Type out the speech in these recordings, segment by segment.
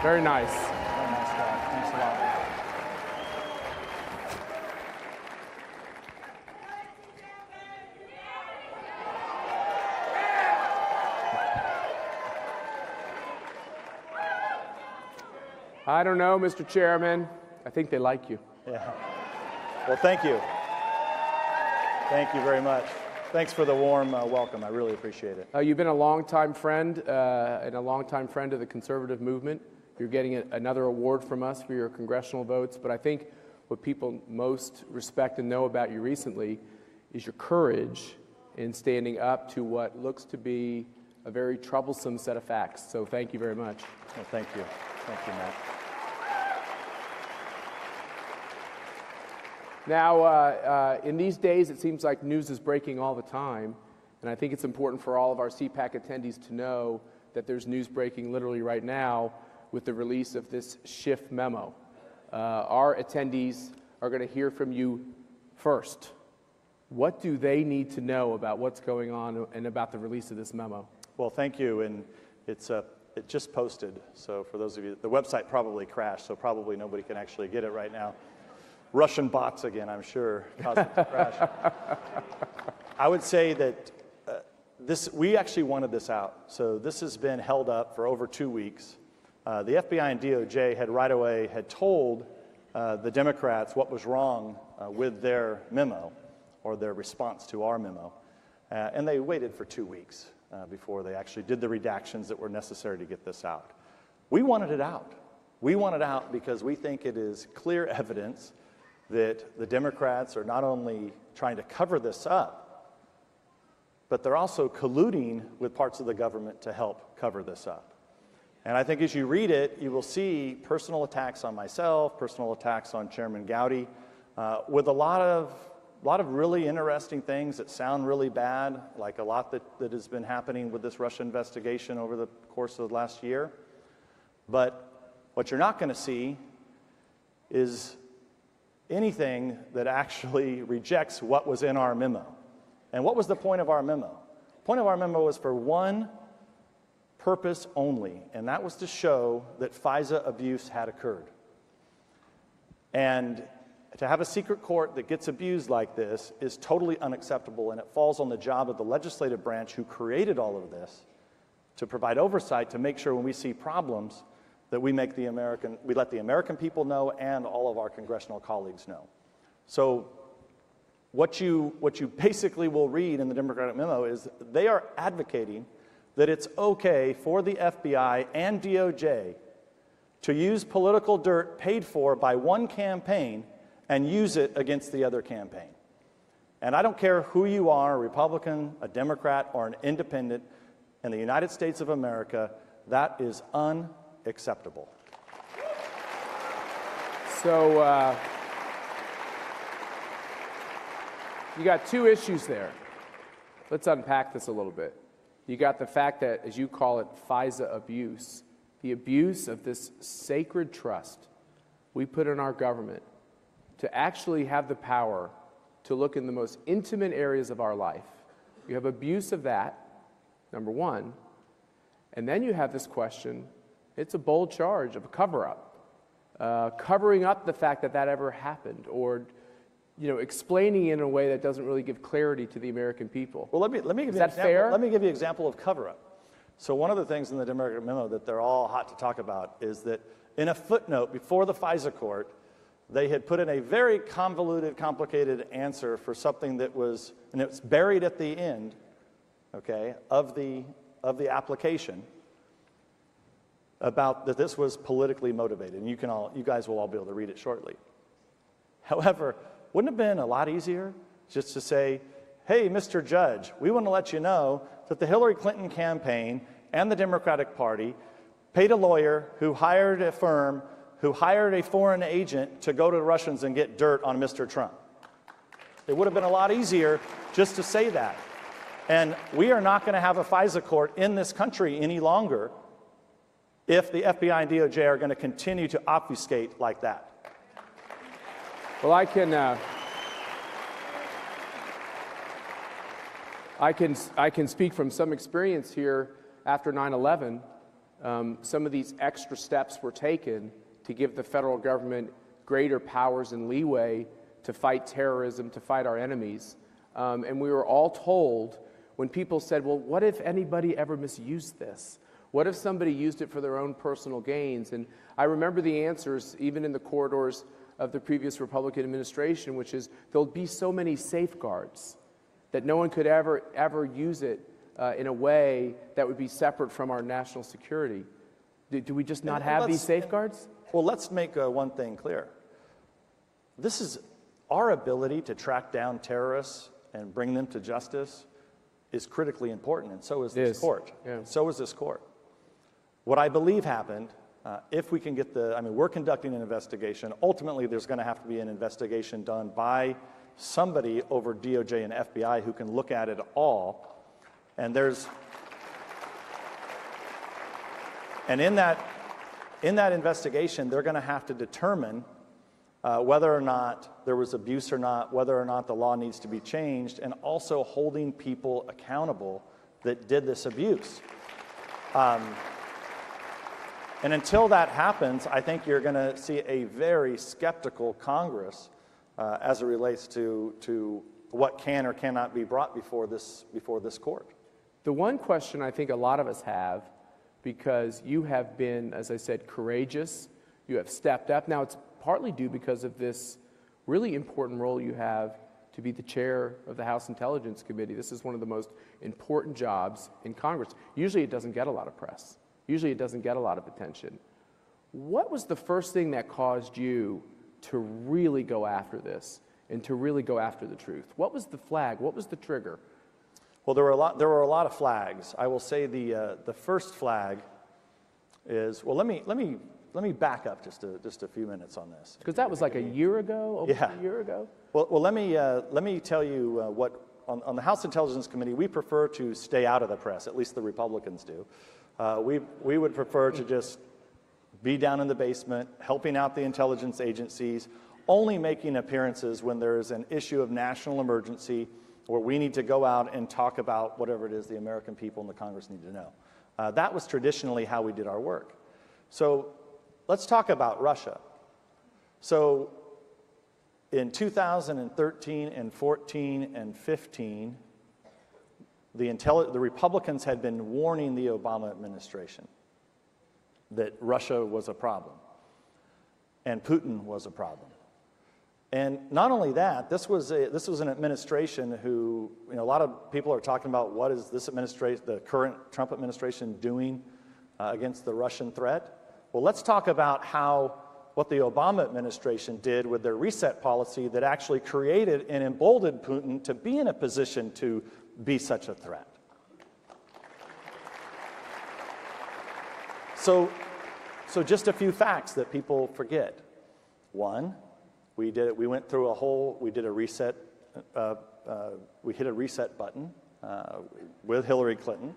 Very nice. Very nice job. Thanks a lot. I don't know, Mr. Chairman. I think they like you. Yeah. Well, thank you. Thank you very much. Thanks for the warm welcome. I really appreciate it. You've been a longtime friend and a longtime friend of the conservative movement. You're getting another award from us for your congressional votes, but I think what people most respect and know about you recently is your courage in standing up to what looks to be a very troublesome set of facts. So thank you very much. Well, thank you. Thank you, Matt. Now, in these days, it seems like news is breaking all the time, and I think it's important for all of our CPAC attendees to know that there's news breaking literally right now with the release of this Schiff memo. Our attendees are going to hear from you first. What do they need to know about what's going on and about the release of this memo? Well, thank you, and it just posted, so for those of you, the website probably crashed, so probably nobody can actually get it right now. Russian bots again, I'm sure, caused it to crash. I would say that we actually wanted this out. So this has been held up for over 2 weeks. The FBI and DOJ had right away told the Democrats what was wrong with their memo or their response to our memo. And they waited for 2 weeks before they actually did the redactions that were necessary to get this out. We wanted it out. We want it out because we think it is clear evidence that the Democrats are not only trying to cover this up, but they're also colluding with parts of the government to help cover this up. And I think as you read it, you will see personal attacks on myself, personal attacks on Chairman Gowdy, with a lot of really interesting things that sound really bad, like a lot that has been happening with this Russia investigation over the course of the last year. But what you're not going to see is anything that actually rejects what was in our memo. And what was the point of our memo? The point of our memo was for one purpose only, and that was to show that FISA abuse had occurred. And to have a secret court that gets abused like this is totally unacceptable, and it falls on the job of the legislative branch who created all of this to provide oversight to make sure when we see problems that we let the American people know and all of our congressional colleagues know. So what you basically will read in the Democratic memo is they are advocating that it's okay for the FBI and DOJ to use political dirt paid for by one campaign and use it against the other campaign. And I don't care who you are, a Republican, a Democrat, or an independent, in the United States of America, that is unacceptable. So you got two issues there. Let's unpack this a little bit. You got the fact that, as you call it, FISA abuse, the abuse of this sacred trust we put in our government to actually have the power to look in the most intimate areas of our life. You have abuse of that, number one, and then you have this question. It's a bold charge of a cover-up, covering up the fact that that ever happened, or explaining it in a way that doesn't really give clarity to the American people. Well, let me give you an example. Let me give you an example of cover-up. So one of the things in the Democratic memo that they're all hot to talk about is that in a footnote before the FISA court, they had put in a very convoluted, complicated answer for something that was, and it's buried at the end, okay, of the application, about that this was politically motivated, and you guys will all be able to read it shortly. However, wouldn't it have been a lot easier just to say, hey, Mr. Judge, we want to let you know that the Hillary Clinton campaign and the Democratic Party paid a lawyer who hired a firm who hired a foreign agent to go to the Russians and get dirt on Mr. Trump. It would have been a lot easier just to say that. And we are not going to have a FISA court in this country any longer if the FBI and DOJ are going to continue to obfuscate like that. Well, I can speak from some experience here after 9/11. some of these extra steps were taken to give the federal government greater powers and leeway to fight terrorism, to fight our enemies. And we were all told, when people said, well, what if anybody ever misused this? What if somebody used it for their own personal gains? And I remember the answers, even in the corridors of the previous Republican administration, which is there'll be so many safeguards that no one could ever use it in a way that would be separate from our national security. Do we just not have these safeguards? Well, let's make one thing clear. This is our ability to track down terrorists and bring them to justice is critically important, and so is this court. Yeah. So is this court. What I believe happened, if we can get we're conducting an investigation. Ultimately, there's going to have to be an investigation done by somebody over DOJ and FBI who can look at it all. And in that investigation, they're going to have to determine whether or not there was abuse or not, whether or not the law needs to be changed, and also holding people accountable that did this abuse. And until that happens, I think you're going to see a very skeptical Congress as it relates to what can or cannot be brought before this court. The one question I think a lot of us have, because you have been, as I said, courageous, you have stepped up. Now, it's partly due because of this really important role you have to be the chair of the House Intelligence Committee. This is one of the most important jobs in Congress. Usually it doesn't get a lot of press. Usually it doesn't get a lot of attention. What was the first thing that caused you to really go after this and to really go after the truth? What was the flag? What was the trigger? Well, there were a lot of flags. I will say the first flag is, well, let me back up just a few minutes on this. Because that was like a year ago, over a year ago? Well, let me tell you what, on the House Intelligence Committee, we prefer to stay out of the press, at least the Republicans do. We would prefer to just be down in the basement, helping out the intelligence agencies, only making appearances when there is an issue of national emergency where we need to go out and talk about whatever it is the American people and the Congress need to know. That was traditionally how we did our work. So let's talk about Russia. So in 2013 and 14 and 15, the Republicans had been warning the Obama administration that Russia was a problem and Putin was a problem. And not only that, this was an administration who, a lot of people are talking about what is this administration, the current Trump administration, doing against the Russian threat. Well, let's talk about what the Obama administration did with their reset policy that actually created and emboldened Putin to be in a position to be such a threat. So just a few facts that people forget. One, we hit a reset button with Hillary Clinton.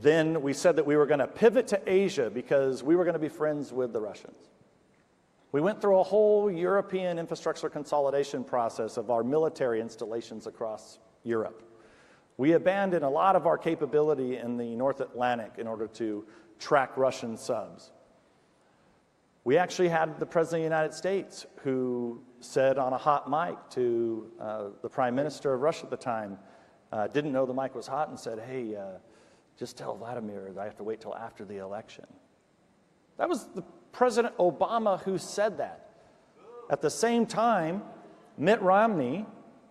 Then we said that we were going to pivot to Asia because we were going to be friends with the Russians. We went through a whole European infrastructure consolidation process of our military installations across Europe. We abandoned a lot of our capability in the North Atlantic in order to track Russian subs. We actually had the President of the United States who said on a hot mic to the Prime Minister of Russia at the time, didn't know the mic was hot, and said, hey, just tell Vladimir that I have to wait till after the election. That was the President Obama who said that. At the same time, Mitt Romney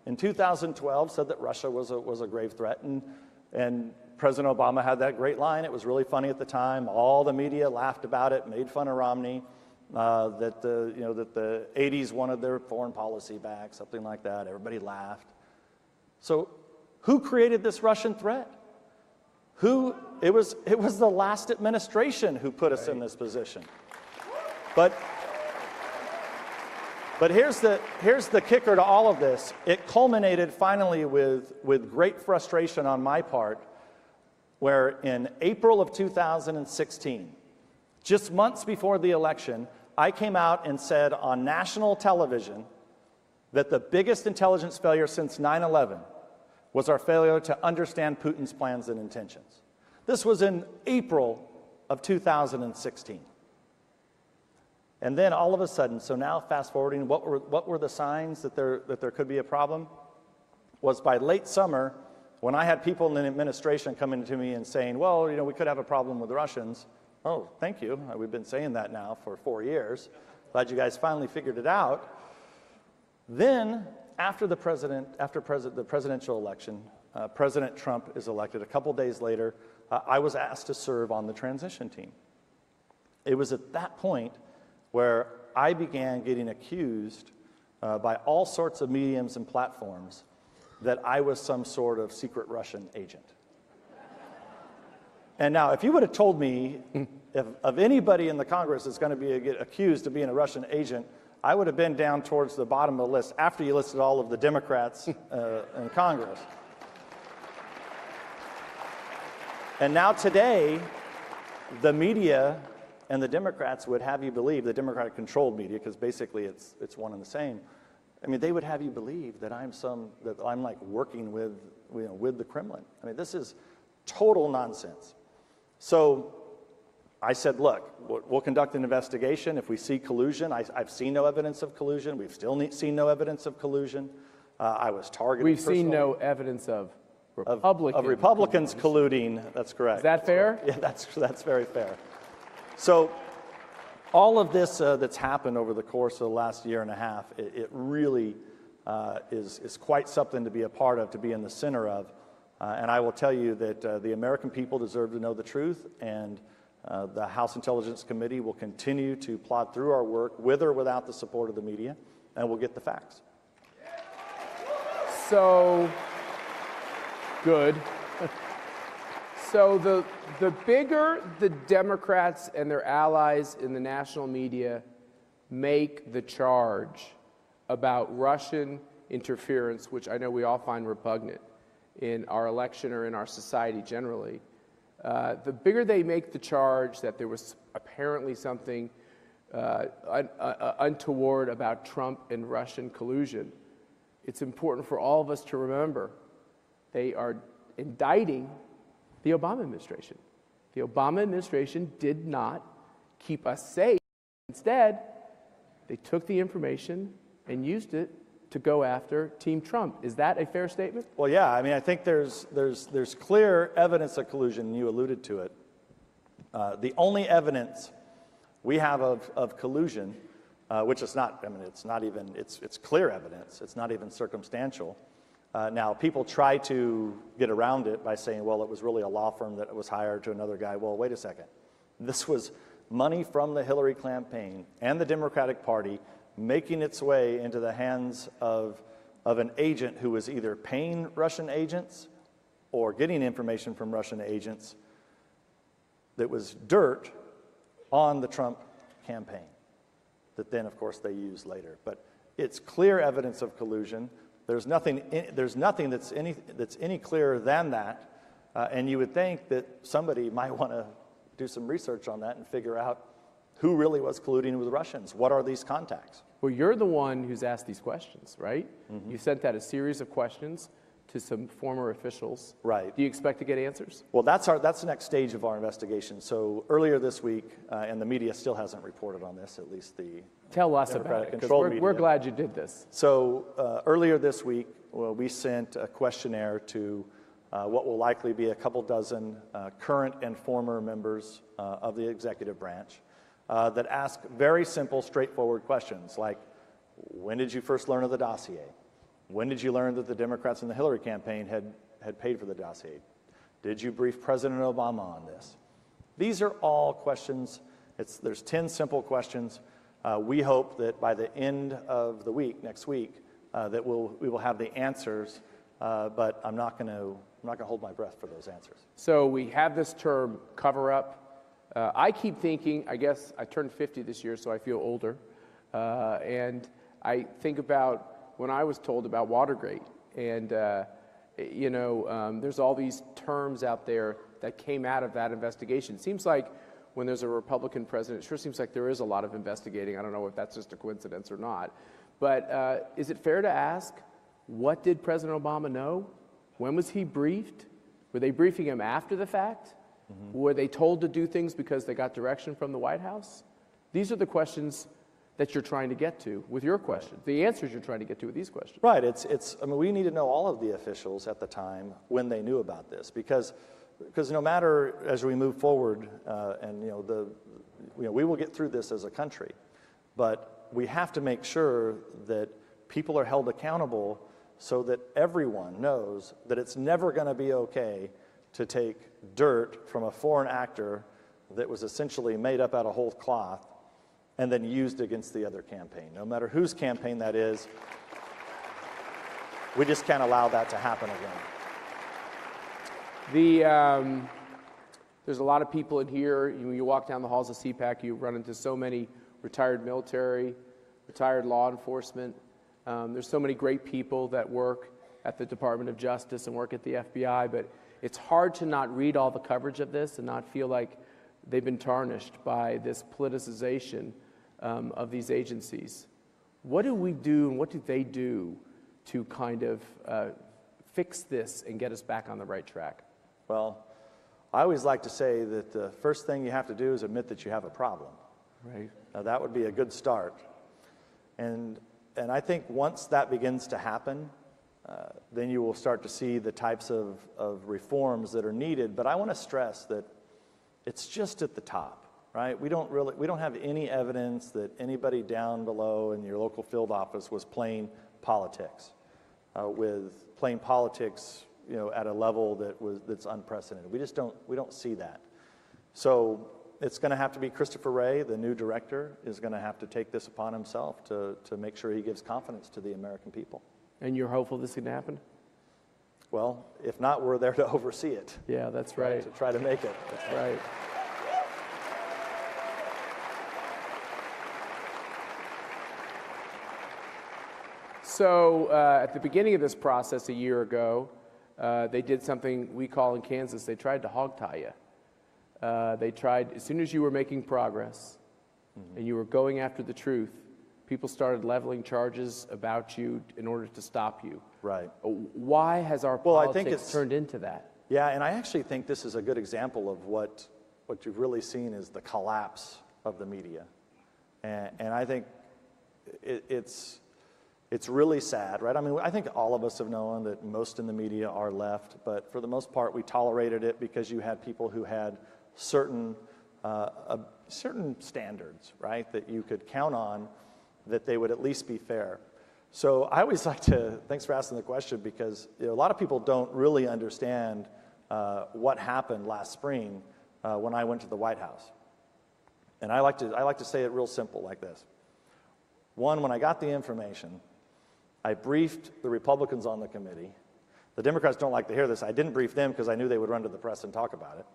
in 2012 said that Russia was a grave threat, and President Obama had that great line. It was really funny at the time. All the media laughed about it, made fun of Romney, that the 80s wanted their foreign policy back, something like that. Everybody laughed. So who created this Russian threat? It was the last administration who put us in this position. But here's the kicker to all of this. It culminated finally with great frustration on my part, where in April of 2016, just months before the election, I came out and said on national television that the biggest intelligence failure since 9/11 was our failure to understand Putin's plans and intentions. This was in April of 2016. And then all of a sudden, so now fast forwarding, what were the signs that there could be a problem? Was by late summer, when I had people in the administration coming to me and saying, well, we could have a problem with the Russians. Oh, thank you. We've been saying that now for 4 years. Glad you guys finally figured it out. Then, after the presidential election, President Trump is elected. A couple days later, I was asked to serve on the transition team. It was at that point where I began getting accused by all sorts of mediums and platforms that I was some sort of secret Russian agent. And now, if you would have told me of anybody in the Congress that's going to get accused of being a Russian agent, I would have been down towards the bottom of the list after you listed all of the Democrats in Congress. And now today, the media and the Democrats would have you believe, the Democratic-controlled media, because basically it's one and the same. I mean, they would have you believe that I'm like working with the Kremlin. I mean, this is total nonsense. So I said, look, we'll conduct an investigation. If we see collusion, I've seen no evidence of collusion. We've still seen no evidence of collusion. I was targeted. We've seen no evidence of Republicans colluding. That's correct. Is that fair? Yeah, that's very fair. So all of this that's happened over the course of the last year and a half, it really is quite something to be a part of, to be in the center of. And I will tell you that the American people deserve to know the truth, and the House Intelligence Committee will continue to plod through our work with or without the support of the media, and we'll get the facts. So, good. So the bigger the Democrats and their allies in the national media make the charge about Russian interference, which I know we all find repugnant in our election or in our society generally, the bigger they make the charge that there was apparently something untoward about Trump and Russian collusion, it's important for all of us to remember they are indicting the Obama administration. The Obama administration did not keep us safe. Instead, they took the information and used it to go after Team Trump. Is that a fair statement? Well, yeah. I mean, I think there's clear evidence of collusion, and you alluded to it. The only evidence we have of collusion, which is not, I mean, it's clear evidence. It's not even circumstantial. Now, people try to get around it by saying, well, it was really a law firm that was hired to another guy. Well, wait a second. This was money from the Hillary campaign and the Democratic Party making its way into the hands of an agent who was either paying Russian agents or getting information from Russian agents that was dirt on the Trump campaign that then, of course, they used later. But it's clear evidence of collusion. There's nothing that's any clearer than that, and you would think that somebody might want to do some research on that and figure out who really was colluding with the Russians. What are these contacts? Well, you're the one who's asked these questions, right? Mm-hmm. You sent out a series of questions to some former officials. Right. Do you expect to get answers? Well, that's the next stage of our investigation. So earlier this week, and the media still hasn't reported on this, at least the Tell us about it, because we're glad you did this. So earlier this week, we sent a questionnaire to what will likely be a couple dozen current and former members of the executive branch that ask very simple, straightforward questions like, when did you first learn of the dossier? When did you learn that the Democrats in the Hillary campaign had paid for the dossier? Did you brief President Obama on this? These are all questions. There's 10 simple questions. We hope that by the end of the week, next week, that we will have the answers, but I'm not going to hold my breath for those answers. So we have this term, cover-up. I keep thinking, I guess I turned 50 this year, so I feel older, and I think about when I was told about Watergate, and there's all these terms out there that came out of that investigation. It seems like when there's a Republican president, it sure seems like there is a lot of investigating. I don't know if that's just a coincidence or not. But is it fair to ask, what did President Obama know? When was he briefed? Were they briefing him after the fact? Were they told to do things because they got direction from the White House? These are the questions that you're trying to get to with your question. The answers you're trying to get to with these questions. Right. I mean, we need to know all of the officials at the time when they knew about this, because no matter as we move forward, and we will get through this as a country, but we have to make sure that people are held accountable so that everyone knows that it's never going to be okay to take dirt from a foreign actor that was essentially made up out of whole cloth and then used against the other campaign. No matter whose campaign that is, we just can't allow that to happen again. There's a lot of people in here. You walk down the halls of CPAC, you run into so many retired military, retired law enforcement. There's so many great people that work at the Department of Justice and work at the FBI, but it's hard to not read all the coverage of this and not feel like they've been tarnished by this politicization of these agencies. What do we do and what do they do to kind of fix this and get us back on the right track? Well, I always like to say that the first thing you have to do is admit that you have a problem. Right. Now, that would be a good start. And I think once that begins to happen, then you will start to see the types of reforms that are needed. But I want to stress that it's just at the top, right? We don't have any evidence that anybody down below in your local field office was playing politics, at a level that's unprecedented. We don't see that. So it's going to have to be Christopher Wray, the new director, is going to have to take this upon himself to make sure he gives confidence to the American people. And you're hopeful this can happen? Well, if not, we're there to oversee it. Yeah, that's right. To try to make it. That's right. So at the beginning of this process a year ago, they did something we call in Kansas, they tried to hog tie you. They tried, as soon as you were making progress and you were going after the truth, people started leveling charges about you in order to stop you. Right. Why has our politics turned into that? Yeah, and I actually think this is a good example of what you've really seen is the collapse of the media. And I think it's really sad, right? I mean, I think all of us have known that most in the media are left, but for the most part, we tolerated it because you had people who had certain standards, right, that you could count on, that they would at least be fair. So I always like to, thanks for asking the question, because a lot of people don't really understand what happened last spring when I went to the White House. And I like to say it real simple like this. One, when I got the information, I briefed the Republicans on the committee. The Democrats don't like to hear this. I didn't brief them because I knew they would run to the press and talk about it.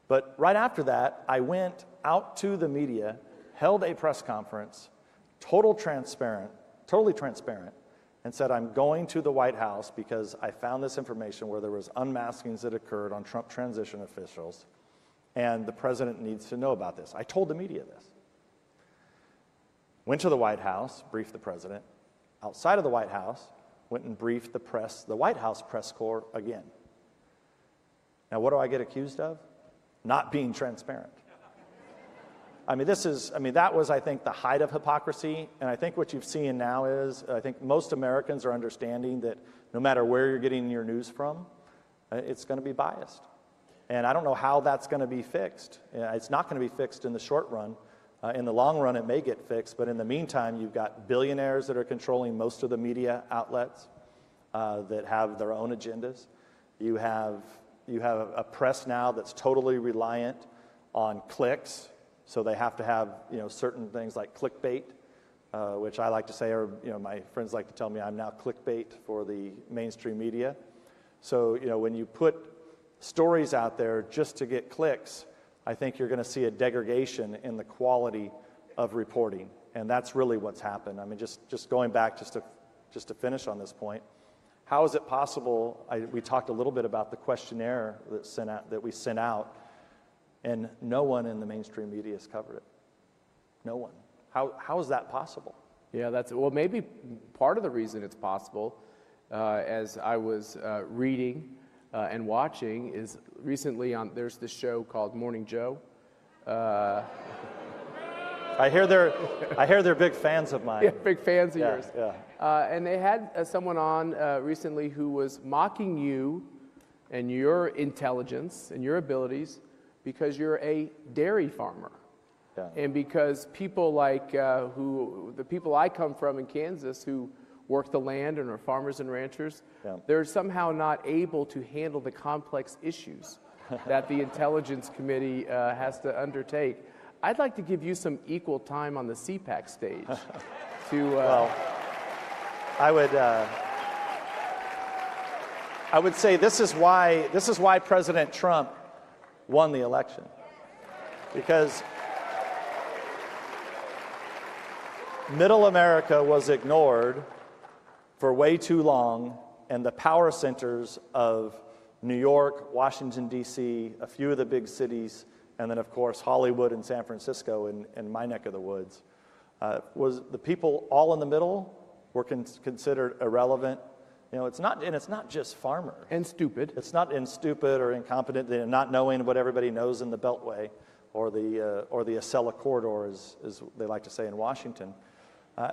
But right after that, I went out to the media, held a press conference, totally transparent, and said, I'm going to the White House because I found this information where there was unmaskings that occurred on Trump transition officials, and the president needs to know about this. I told the media this. Went to the White House, briefed the president. Outside of the White House, went and briefed the White House press corps again. Now, what do I get accused of? Not being transparent. That was, I think, the height of hypocrisy. And I think what you've seen now is, I think most Americans are understanding that no matter where you're getting your news from, it's going to be biased. And I don't know how that's going to be fixed. It's not going to be fixed in the short run. In the long run, it may get fixed. But in the meantime, you've got billionaires that are controlling most of the media outlets that have their own agendas. You have a press now that's totally reliant on clicks. So they have to have, certain things like clickbait, which I like to say, or my friends like to tell me I'm now clickbait for the mainstream media. So when you put stories out there just to get clicks, I think you're going to see a degradation in the quality of reporting, and that's really what's happened. I mean, just going back just to finish on this point, how is it possible? We talked a little bit about the questionnaire that we sent out. And no one in the mainstream media has covered it. No one. How is that possible? Yeah, maybe part of the reason it's possible, as I was reading and watching is recently there's this show called Morning Joe. I hear they're big fans of mine. Yeah, big fans of yours. Yeah. And they had someone on recently who was mocking you and your intelligence and your abilities because you're a dairy farmer. Yeah. And because people like the people I come from in Kansas who work the land and are farmers and ranchers, they're somehow not able to handle the complex issues that the Intelligence Committee has to undertake. I'd like to give you some equal time on the CPAC stage. Well, I would say this is why President Trump won the election, because Middle America was ignored for way too long, and the power centers of New York, Washington, D.C., a few of the big cities, and then, of course, Hollywood and San Francisco in my neck of the woods, was the people all in the middle were considered irrelevant. You know, it's not just farmers. And stupid. It's not stupid or incompetent, they're not knowing what everybody knows in the Beltway or the Acela corridor, as they like to say in Washington.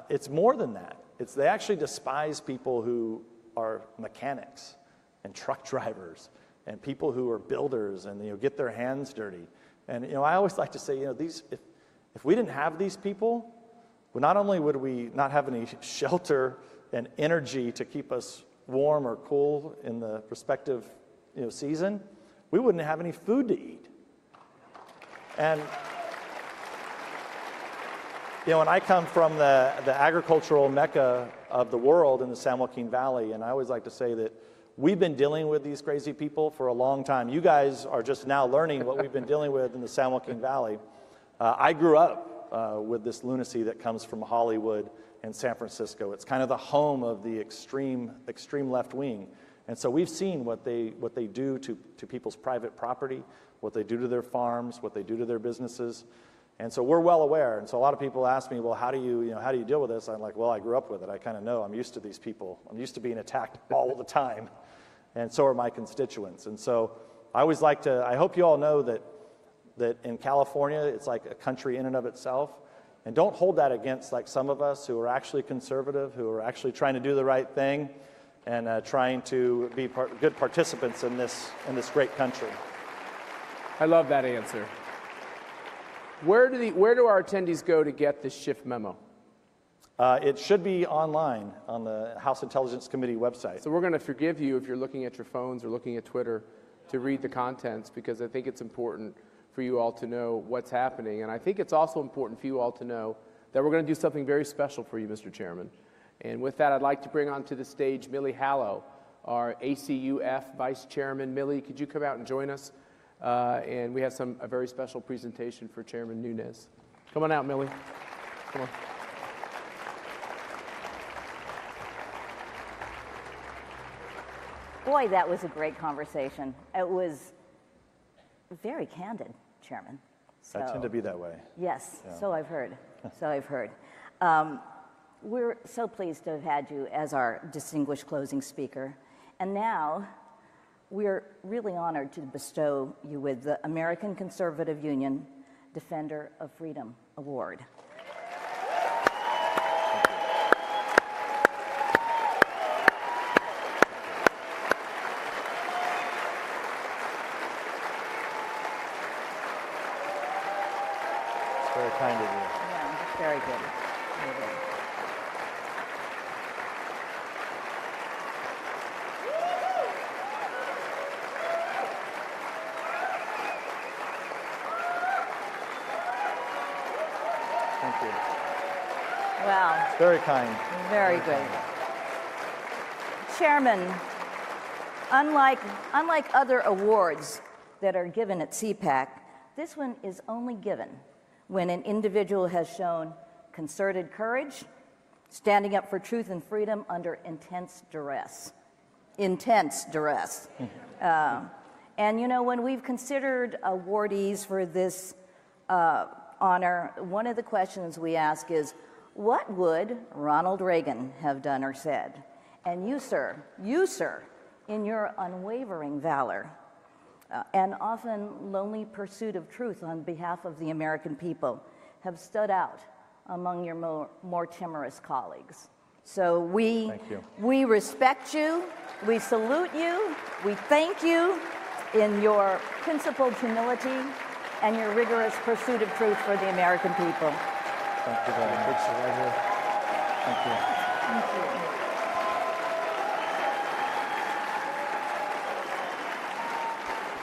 It's more than that. They actually despise people who are mechanics and truck drivers and people who are builders and get their hands dirty. And I always like to say, if we didn't have these people, well, not only would we not have any shelter and energy to keep us warm or cool in the respective season, we wouldn't have any food to eat. And and I come from the agricultural mecca of the world in the San Joaquin Valley, and I always like to say that we've been dealing with these crazy people for a long time. You guys are just now learning what we've been dealing with in the San Joaquin Valley. I grew up with this lunacy that comes from Hollywood and San Francisco. It's kind of the home of the extreme left wing. And so we've seen what they do to people's private property, what they do to their farms, what they do to their businesses. And so we're well aware. And so a lot of people ask me, well, how do you deal with this? I'm like, well, I grew up with it. I kind of know. I'm used to these people. I'm used to being attacked all the time. And so are my constituents. And so I hope you all know that in California, it's like a country in and of itself. And don't hold that against like some of us who are actually conservative, who are actually trying to do the right thing and trying to be good participants in this great country. I love that answer. Where do our attendees go to get this shift memo? It should be online on the House Intelligence Committee website. So we're going to forgive you if you're looking at your phones or looking at Twitter to read the contents, because I think it's important for you all to know what's happening. And I think it's also important for you all to know that we're going to do something very special for you, Mr. Chairman. And with that, I'd like to bring onto the stage Millie Hallow, our ACUF Vice Chairman. Millie, could you come out and join us? And we have a very special presentation for Chairman Nunes. Come on out, Millie. Come on. Boy, that was a great conversation. It was very candid, Chairman. I tend to be that way. Yes, yeah. So I've heard. We're so pleased to have had you as our distinguished closing speaker. And now, we're really honored to bestow you with the American Conservative Union Defender of Freedom Award. It's very kind of you. Yeah, very good. Very good. Thank you. Wow. It's very kind. Very good. Chairman, unlike other awards that are given at CPAC, this one is only given when an individual has shown concerted courage, standing up for truth and freedom under intense duress. Intense duress. And when we've considered awardees for this honor, one of the questions we ask is, what would Ronald Reagan have done or said? And you, sir, in your unwavering valor and often lonely pursuit of truth on behalf of the American people have stood out among your more timorous colleagues. So we respect you, we salute you, we thank you in your principled humility and your rigorous pursuit of truth for the American people. Thank you very much. Thank you. Thank you.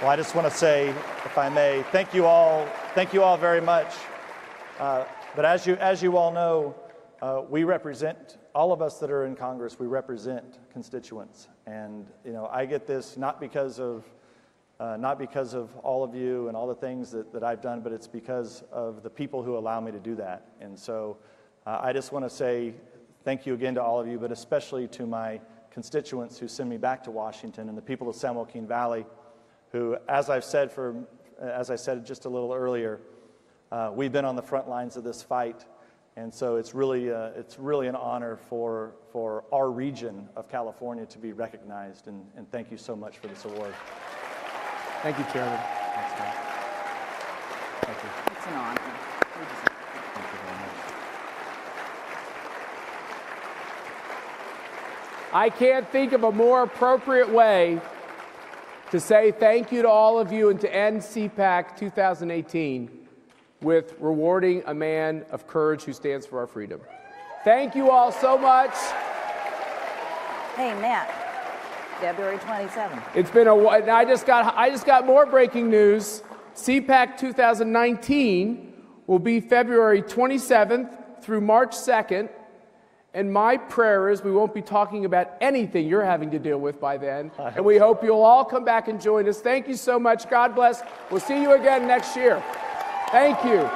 Well, I just want to say, if I may, thank you all very much. But as you all know, we represent, all of us that are in Congress, we represent constituents. And, I get this not because of all of you and all the things that I've done, but it's because of the people who allow me to do that. And so I just want to say thank you again to all of you, but especially to my constituents who send me back to Washington and the people of San Joaquin Valley who, as I said just a little earlier, we've been on the front lines of this fight. And so it's really an honor for our region of California to be recognized. And thank you so much for this award. Thank you, Chairman. Thanks, man. Thank you. It's an honor. Thank you very much. I can't think of a more appropriate way to say thank you to all of you and to end CPAC 2018 with rewarding a man of courage who stands for our freedom. Thank you all so much. Hey, Matt, February 27th. It's been and I just got more breaking news. CPAC 2019 will be February 27th through March 2nd. And my prayer is we won't be talking about anything you're having to deal with by then. And we hope you'll all come back and join us. Thank you so much. God bless. We'll see you again next year. Thank you.